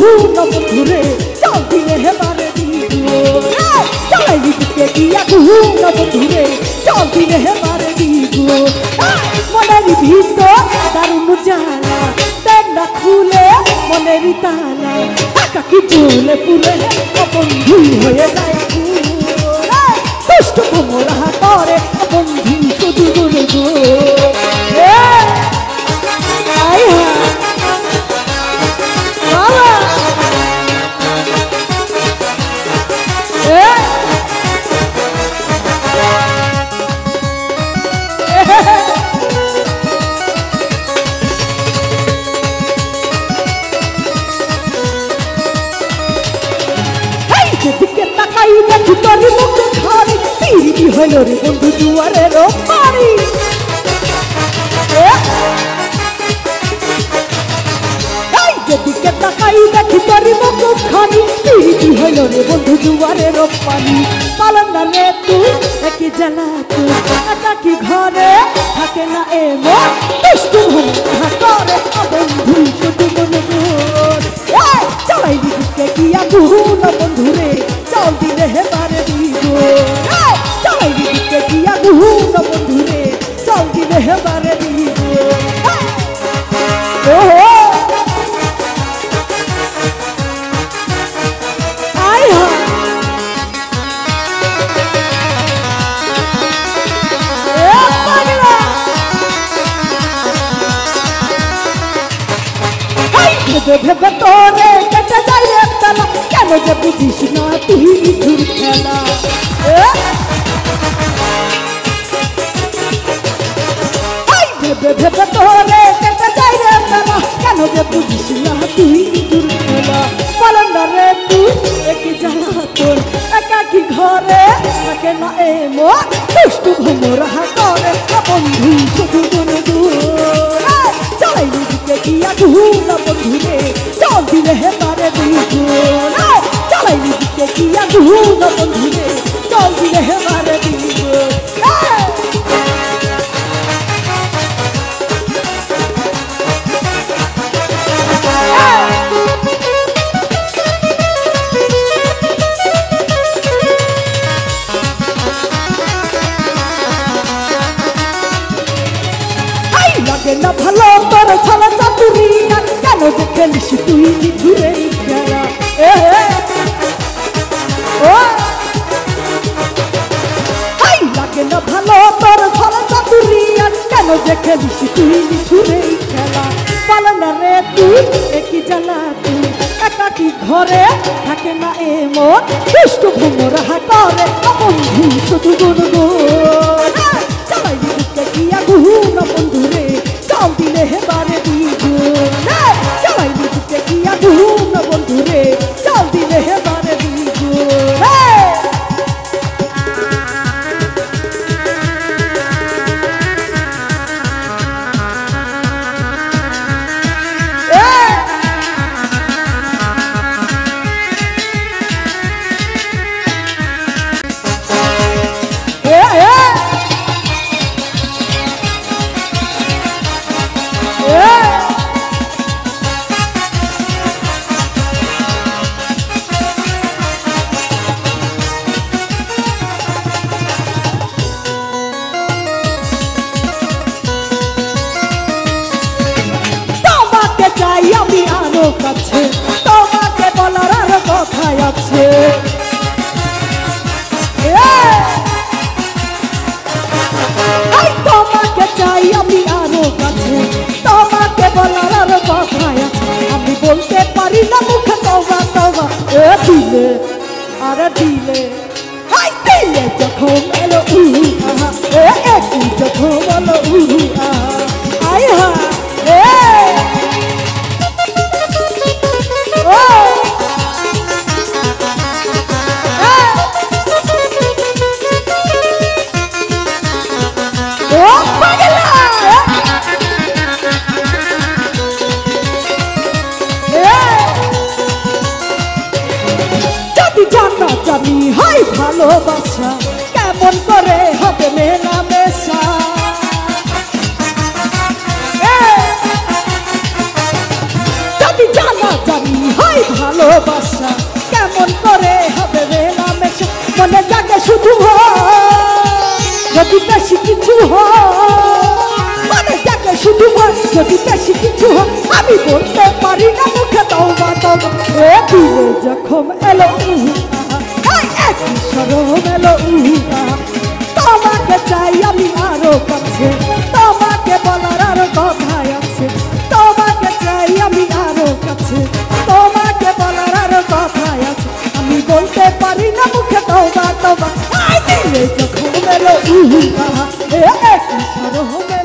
না বন্ধুরে চল দিলে হেবারে দিব চালাইলি বুকে কি আগুন না বন্ধুরে চল দিলে হেবারে দিব মনের ভিতর দারুণ জ্বালা দেখ না খুলে মনের তালা একা কি জ্বলে পুরে বন্ধু হয়ে যায় দুষ্ট ভোমরা করে বন্ধু শুধু বলে গো যেদিকে তাকাই দেখি তোর মুখে ঘরে তিরি হইল রে বন্ধু দুয়ারের বাড়ি যেদিকে তাকাই দেখি তোর মুখে ঘরে তিরি হইল রে বন্ধু দুয়ারের পানি পালন না রে তুই একই জ্বালা তুই একা কি ঘরে থাকে না এমন দুষ্টু করে বন্ধু শুধু মনে চালাই দিকে কি আগুন বন্ধুরে চল দিলে হেবারে দিব চালাই দিকে কি আগুন বন্ধুরে চল দিলে হেবারে দিব ভেবে তোরে কেটে যাই রে তালা কেন যে বুঝিস না তুই নিঠুর খেলা ভেবে ভেবে তোরে কেটে যাই রে তালা কেন যে বুঝিস না তুই নিঠুর খেলা বলেন না রে তুই একই জ্বালা তোর একাকি ঘরে থাকে না এমন দুষ্টু ভোমরা করে বন্ধু শুধু মনে দূর চালাইলি দিকে কি আগুন বন্ধুরে চল দিলে হেবারে দিব চালাইলি দিকে কি আগুন বন্ধুরে চল দিলে হেবারে দিব লাগে না ভালো তোর ছাড়া চাতুরি কেন যে খেলিস তুই নিঠুরে খেলা লাগে না ভালো তোর ছাড়া চাতুরি কেন যে খেলিস তুই নিঠুরে খেলা পালন রে তুই একই জ্বালা তুই একাকি ঘরে থাকে না এমন দুষ্ট ভোমরা করে বন্ধু শুধু গুনগুন চালাই দিকে কি আগুন বন্ধুরে চল দিলে হেবারে দিব চালাই দিকে কি আগুন বন্ধুরে চল দিলে হেবারে দিব কাছে তোমাকে বলার আর কথাই আছে তোমাকে চাই আমি আরো কাছে তোমাকে বলার আর কথাই আছে আমি বলতে পারি না মুখে তওবা তওবা দিলে আরে দিলে দিলে যখন এলো একই যখন বলো আয় হা জানি হয় ভালোবাসা কেমন করে হবে মেলামেশা যদি জানা জানি হাই ভালোবাসা কেমন করে হবে মেলামেশা মনে জাগে শুধু যদি বেশি কিছু মনে জাগে শুধু যদি বেশি কিছু আমি বলতে পারি না মুখে তওবা তওবা এ দিলে জখম এলো একই শরম এলো তোমাকে চাই আমি আরো কাছে তোমাকে বলার আরো কথাই আছে তোমাকে চাই আমি আরো কাছে তোমাকে বলার আরো কথাই আছে আমি বলতে পারি না মুখে তওবা তওবা দিলে জখম এলো একই শরম